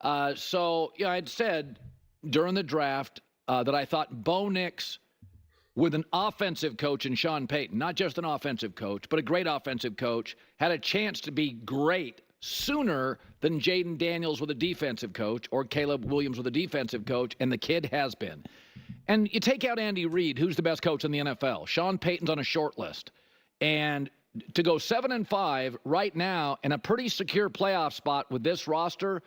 I'd said during the draft that I thought Bo Nix, with an offensive coach in Sean Payton, not just an offensive coach, but a great offensive coach, had a chance to be great sooner than Jaden Daniels with a defensive coach or Caleb Williams with a defensive coach, and the kid has been. And you take out Andy Reid, who's the best coach in the NFL. Sean Payton's on a short list. And to go 7-5 right now in a pretty secure playoff spot with this roster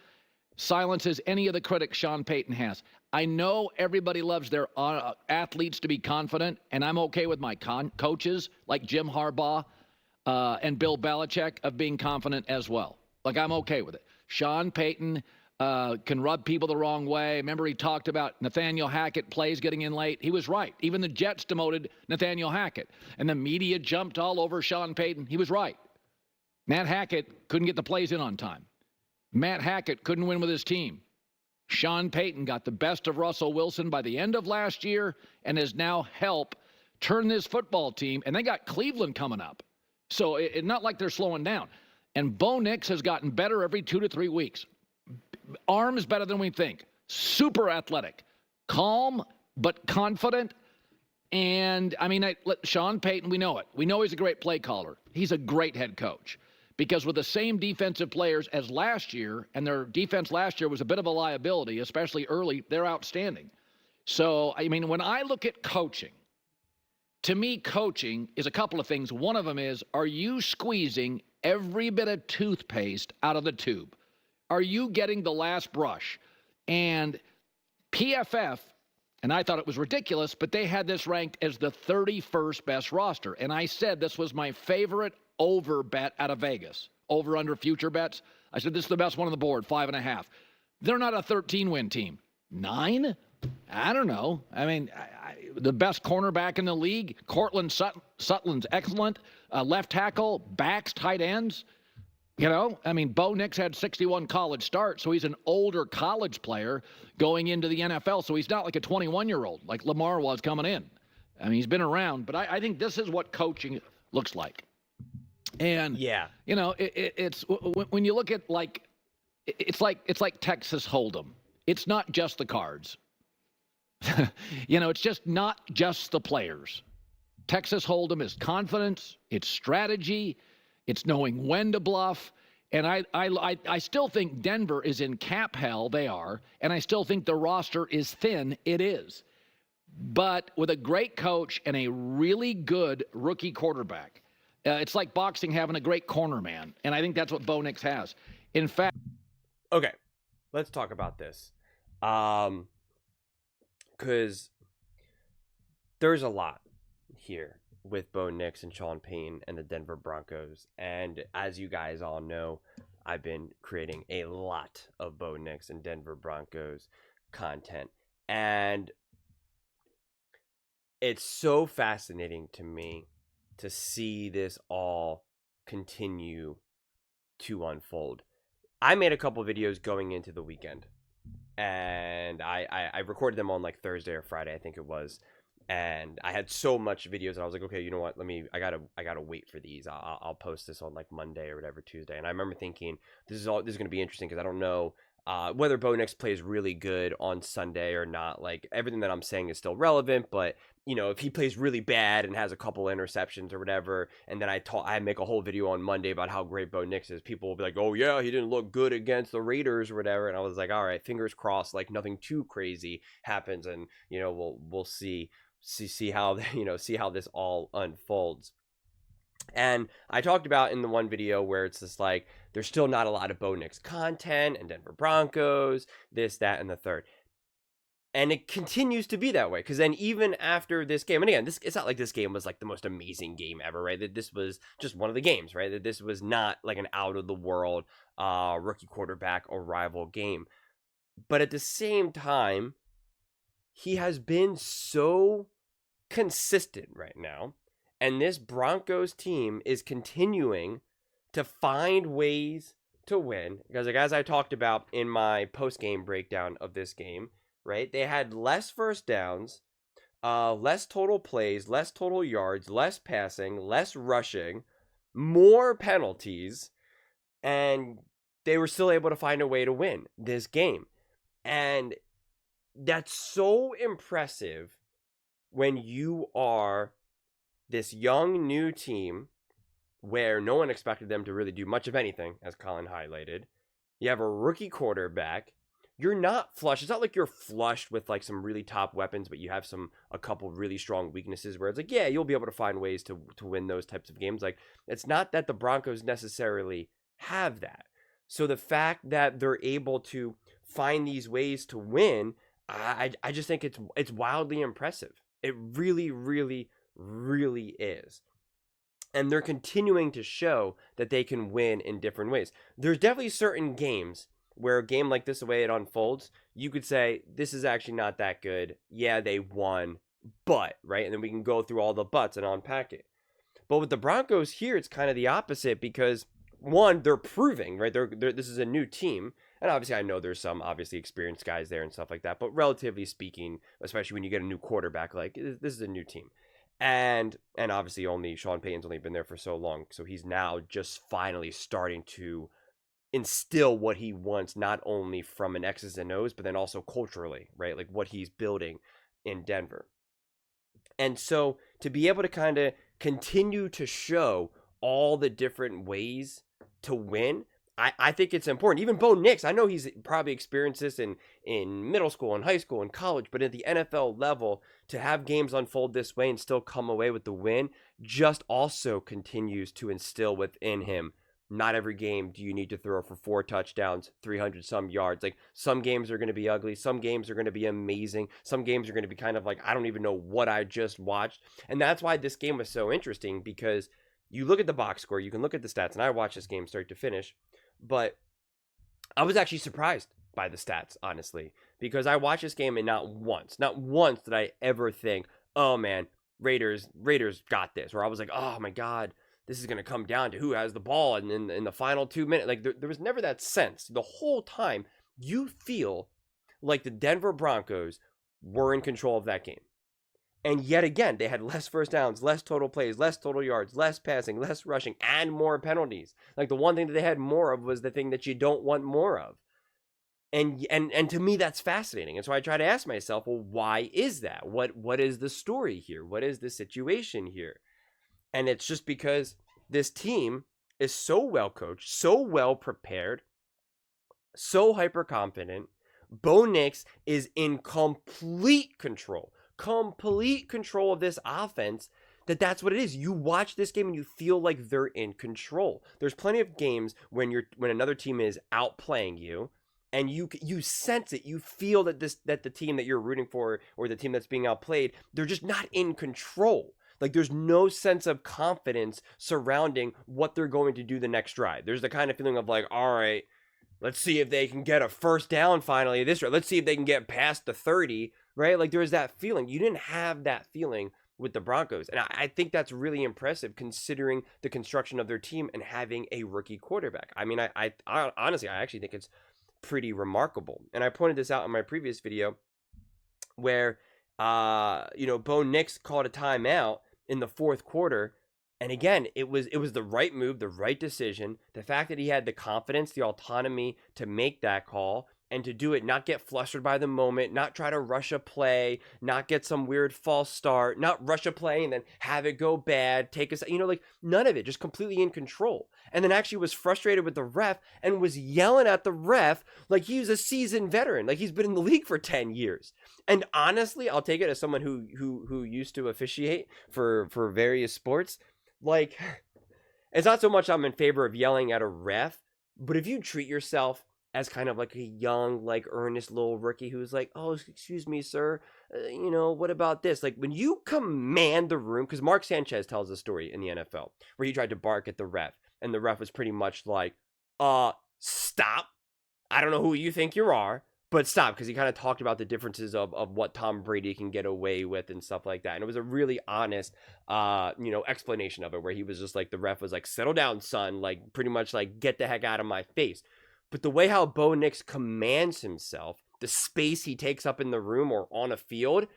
silences any of the critics Sean Payton has. I know everybody loves their athletes to be confident, and I'm okay with my coaches like Jim Harbaugh and Bill Belichick of being confident as well. Like, I'm okay with it. Sean Payton can rub people the wrong way. Remember, he talked about Nathaniel Hackett plays getting in late. He was right. Even the Jets demoted Nathaniel Hackett, and the media jumped all over Sean Payton. He was right. Matt Hackett couldn't get the plays in on time. Matt Hackett couldn't win with his team. Sean Payton got the best of Russell Wilson by the end of last year and has now helped turn this football team. And they got Cleveland coming up. So it's not like they're slowing down. And Bo Nix has gotten better every 2 to 3 weeks. Arms better than we think. Super athletic. Calm, but confident. And, Sean Payton, we know it. We know he's a great play caller. He's a great head coach. Because with the same defensive players as last year, and their defense last year was a bit of a liability, especially early, they're outstanding. So, when I look at coaching, to me, coaching is a couple of things. One of them is, are you squeezing every bit of toothpaste out of the tube? Are you getting the last brush? And PFF, and I thought it was ridiculous, but they had this ranked as the 31st best roster. And I said this was my favorite over bet out of Vegas, over under future bets. I said, this is the best one on the board, 5.5. They're not a 13-win team. 9? I don't know. The best cornerback in the league, Cortland Sutton's excellent. Left tackle, backs, tight ends. Bo Nix had 61 college starts, so he's an older college player going into the NFL. So he's not like a 21-year-old like Lamar was coming in. He's been around, but I think this is what coaching looks like. And it's when you look at it's like Texas Hold'em. It's not just the cards. It's just not just the players. Texas Hold'em is confidence, it's strategy, it's knowing when to bluff. And I still think Denver is in cap hell. They are, and I still think the roster is thin. It is, but with a great coach and a really good rookie quarterback. It's like boxing having a great corner man, and I think that's what Bo Nix has. In fact, okay, let's talk about this, because there's a lot here with Bo Nix and Sean Payton and the Denver Broncos, and as you guys all know, I've been creating a lot of Bo Nix and Denver Broncos content, and it's so fascinating to me to see this all continue to unfold. I made a couple videos going into the weekend, and I recorded them on like Thursday or Friday, I think it was, and I had so much videos that I was like, okay, you know what, I gotta wait for these. I'll post this on like Monday or whatever, Tuesday. And I remember thinking, this is gonna be interesting because I don't know whether Bo Nix plays really good on Sunday or not. Like, everything that I'm saying is still relevant, but if he plays really bad and has a couple interceptions or whatever, and then I make a whole video on Monday about how great Bo Nix is, people will be like, oh yeah, he didn't look good against the Raiders or whatever. And I was like, all right, fingers crossed, like nothing too crazy happens, and we'll see how see how this all unfolds. And I talked about in the one video where it's just like, there's still not a lot of Bo Nix content and Denver Broncos, this, that, and the third. And it continues to be that way, because then even after this game, and again, it's not like this game was like the most amazing game ever, right? That this was just one of the games, right? That this was not like an out of the world rookie quarterback or rival game. But at the same time, he has been so consistent right now. And this Broncos team is continuing to find ways to win. Because like, as I talked about in my post-game breakdown of this game, right? They had less first downs, less total plays, less total yards, less passing, less rushing, more penalties. And they were still able to find a way to win this game. And that's so impressive when you are this young new team where no one expected them to really do much of anything, as Colin highlighted. You have a rookie quarterback. You're not flush. It's not like you're flushed with like some really top weapons, but you have a couple really strong weaknesses where it's like, yeah, you'll be able to find ways to win those types of games. Like, it's not that the Broncos necessarily have that. So the fact that they're able to find these ways to win, I just think it's wildly impressive. It really, really, really is. And they're continuing to show that they can win in different ways. There's definitely certain games where a game like this, the way it unfolds, you could say, this is actually not that good. Yeah, they won, but, right? And then we can go through all the buts and unpack it. But with the Broncos here, it's kind of the opposite because, one, they're proving, right? This is a new team. And obviously, I know there's some obviously experienced guys there and stuff like that. But relatively speaking, especially when you get a new quarterback, like, this is a new team. And obviously only Sean Payton's only been there for so long. So he's now just finally starting to instill what he wants, not only from an X's and O's, but then also culturally, right? Like what he's building in Denver. And so to be able to kind of continue to show all the different ways to win, I think it's important. Even Bo Nix, I know he's probably experienced this in middle school and high school and college, but at the NFL level, to have games unfold this way and still come away with the win just also continues to instill within him. Not every game do you need to throw for 4 touchdowns, 300 some yards. Like, some games are going to be ugly. Some games are going to be amazing. Some games are going to be kind of like, I don't even know what I just watched. And that's why this game was so interesting, because you look at the box score, you can look at the stats, and I watched this game start to finish. But I was actually surprised by the stats, honestly, because I watched this game and not once did I ever think, oh man, Raiders got this. Or I was like, oh my God, this is going to come down to who has the ball. And in the final 2 minutes, like there was never that sense. The whole time you feel like the Denver Broncos were in control of that game. And yet again, they had less first downs, less total plays, less total yards, less passing, less rushing, and more penalties. Like, the one thing that they had more of was the thing that you don't want more of. And to me, that's fascinating. And so I try to ask myself, well, why is that? What is the story here? What is the situation here? And it's just because this team is so well coached, so well prepared, so hyper confident. Bo Nix is in complete control of this offense, that's what it is. You watch this game and you feel like they're in control. There's plenty of games when another team is outplaying you, and you sense it. You feel that the team that you're rooting for, or the team that's being outplayed, they're just not in control. Like, there's no sense of confidence surrounding what they're going to do the next drive. There's the kind of feeling of like, all right, let's see if they can get a first down finally this drive. Let's see if they can get past the 30, right? Like, there's that feeling. You didn't have that feeling with the Broncos. And I think that's really impressive considering the construction of their team and having a rookie quarterback. I mean, I honestly, I actually think it's pretty remarkable. And I pointed this out in my previous video where, Bo Nix called a timeout in the fourth quarter. And again, it was the right move, the right decision. The fact that he had the confidence, the autonomy to make that call and to do it, not get flustered by the moment, not try to rush a play, not get some weird false start, not rush a play and then have it go bad, take us, like none of it, just completely in control. And then actually was frustrated with the ref and was yelling at the ref like he was a seasoned veteran, like he's been in the league for 10 years. And honestly, I'll take it as someone who used to officiate for various sports. Like, it's not so much I'm in favor of yelling at a ref, but if you treat yourself as kind of like a young, like earnest little rookie who's like, oh, excuse me, sir, what about this? Like, when you command the room, because Mark Sanchez tells a story in the NFL where he tried to bark at the ref, and the ref was pretty much like, stop. I don't know who you think you are, but stop, because he kind of talked about the differences of what Tom Brady can get away with and stuff like that. And it was a really honest, explanation of it, where he was just like, the ref was like, settle down, son, like pretty much like, get the heck out of my face. But the way how Bo Nix commands himself, the space he takes up in the room or on a field,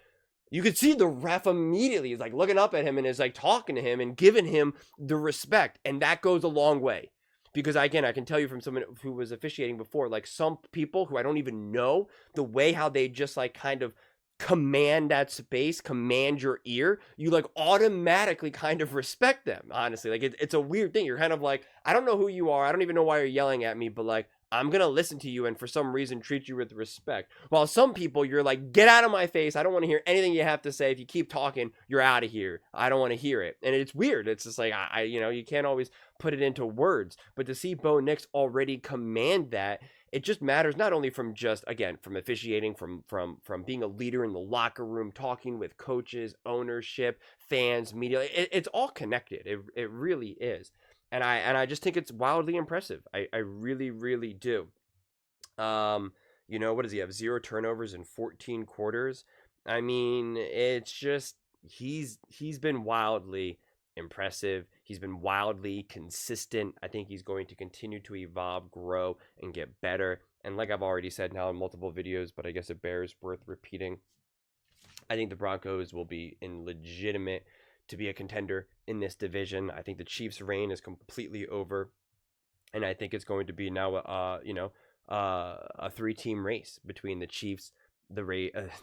you could see the ref immediately is like looking up at him and is like talking to him and giving him the respect. And that goes a long way. Because again, I can tell you from someone who was officiating before, like some people who I don't even know, the way how they just like kind of command that space, command your ear, you like automatically kind of respect them, honestly. Like it's a weird thing. You're kind of like, I don't know who you are, I don't even know why you're yelling at me, but like I'm gonna listen to you and for some reason treat you with respect. While some people, you're like, get out of my face, I don't want to hear anything you have to say. If you keep talking, you're out of here, I don't want to hear it. And it's weird. It's just like I you know, you can't always put it into words, but to see Bo Nix already command that, it just matters not only from just, again, from officiating, from being a leader in the locker room, talking with coaches, ownership, fans, media. It's all connected. It really is. And I just think it's wildly impressive. I really, really do. You know, what does he have? 0 turnovers in 14 quarters. I mean, it's just he's been wildly impressive. He's been wildly consistent. I think he's going to continue to evolve, grow, and get better. And like I've already said now in multiple videos, but I guess it bears worth repeating, I think the Broncos will be in legitimate to be a contender in this division. I think the Chiefs' reign is completely over, and I think it's going to be now a 3-team race between the Chiefs,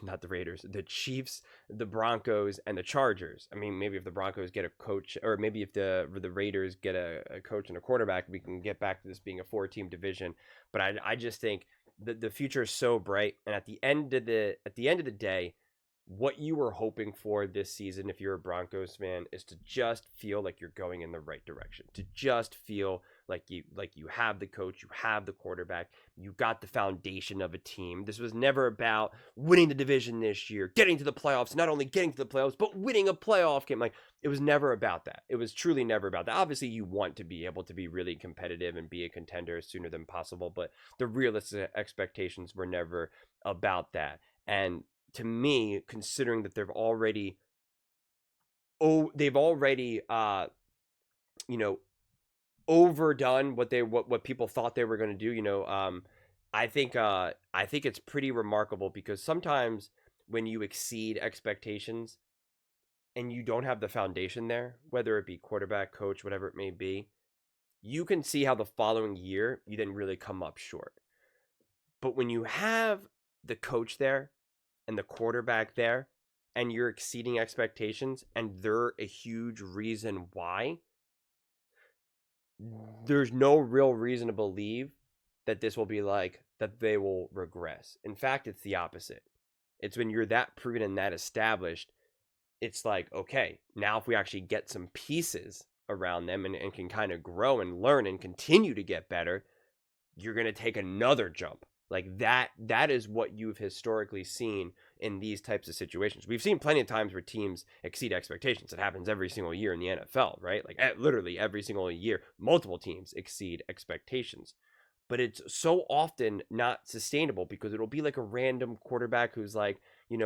not the Raiders, the Chiefs, the Broncos, and the Chargers. I mean, maybe if the Broncos get a coach, or maybe if the Raiders get a coach and a quarterback, we can get back to this being a 4-team division. But I just think the future is so bright, and at the end of the day, what you were hoping for this season, if you're a Broncos fan, is to just feel like you're going in the right direction, to just feel like you have the coach, you have the quarterback, you got the foundation of a team. This was never about winning the division this year, getting to the playoffs, not only getting to the playoffs, but winning a playoff game. Like, it was never about that. It was truly never about that. Obviously, you want to be able to be really competitive and be a contender sooner than possible, but the realistic expectations were never about that. And to me, considering that they've already overdone what people thought they were going to do. I think it's pretty remarkable, because sometimes when you exceed expectations and you don't have the foundation there, whether it be quarterback, coach, whatever it may be, you can see how the following year you then really come up short. But when you have the coach there and the quarterback there, and you're exceeding expectations, and they're a huge reason why, there's no real reason to believe that this will be like, that they will regress. In fact, it's the opposite. It's when you're that proven and that established, it's like, okay, now if we actually get some pieces around them and can kind of grow and learn and continue to get better, you're going to take another jump. Like that is what you've historically seen in these types of situations. We've seen plenty of times where teams exceed expectations. It happens every single year in the NFL, right? Like literally every single year, multiple teams exceed expectations. But it's so often not sustainable, because it'll be like a random quarterback who's like,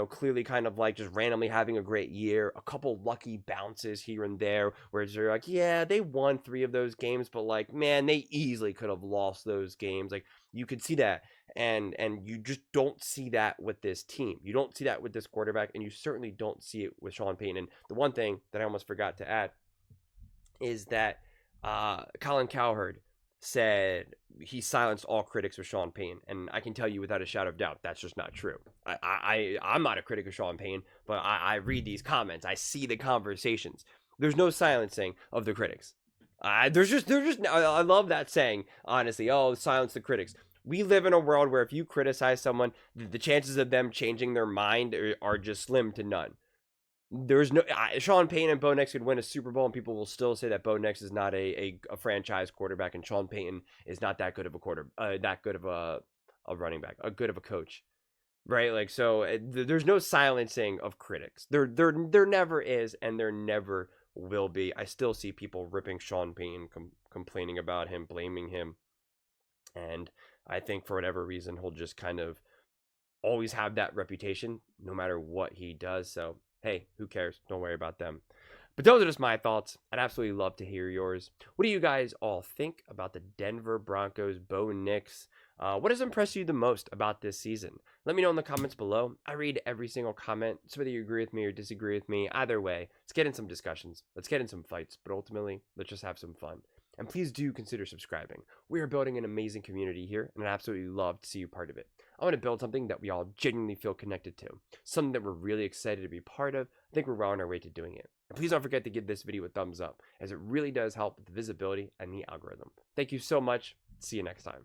clearly kind of like just randomly having a great year, a couple lucky bounces here and there, where they're like, yeah, they won 3 of those games, but like, man, they easily could have lost those games. Like, you could see that, and you just don't see that with this team. You don't see that with this quarterback, and you certainly don't see it with Sean Payton. And the one thing that I almost forgot to add is that Colin Cowherd said he silenced all critics of Sean Payton, and I can tell you without a shadow of doubt that's just not true. I'm not a critic of Sean Payton, but I read these comments, I see the conversations. There's no silencing of the critics. I love that saying, honestly. Oh, silence the critics. We live in a world where if you criticize someone, the chances of them changing their mind are just slim to none. There's no Sean Payton and Bo Nix could win a Super Bowl, and people will still say that Bo Nix is not a franchise quarterback, and Sean Payton is not that good of a running back, a good of a coach, right? Like, so there's no silencing of critics. There never is, and there never will be. I still see people ripping Sean Payton, complaining about him, blaming him, and I think for whatever reason he'll just kind of always have that reputation, no matter what he does. So hey, who cares? Don't worry about them. But those are just my thoughts. I'd absolutely love to hear yours. What do you guys all think about the Denver Broncos, Bo Nix? What has impressed you the most about this season? Let me know in the comments below. I read every single comment, so whether you agree with me or disagree with me, either way, let's get in some discussions. Let's get in some fights. But ultimately, let's just have some fun. And please do consider subscribing. We are building an amazing community here, and I'd absolutely love to see you part of it. I want to build something that we all genuinely feel connected to, something that we're really excited to be part of. I think we're well on our way to doing it. And please don't forget to give this video a thumbs up, as it really does help with the visibility and the algorithm. Thank you so much. See you next time.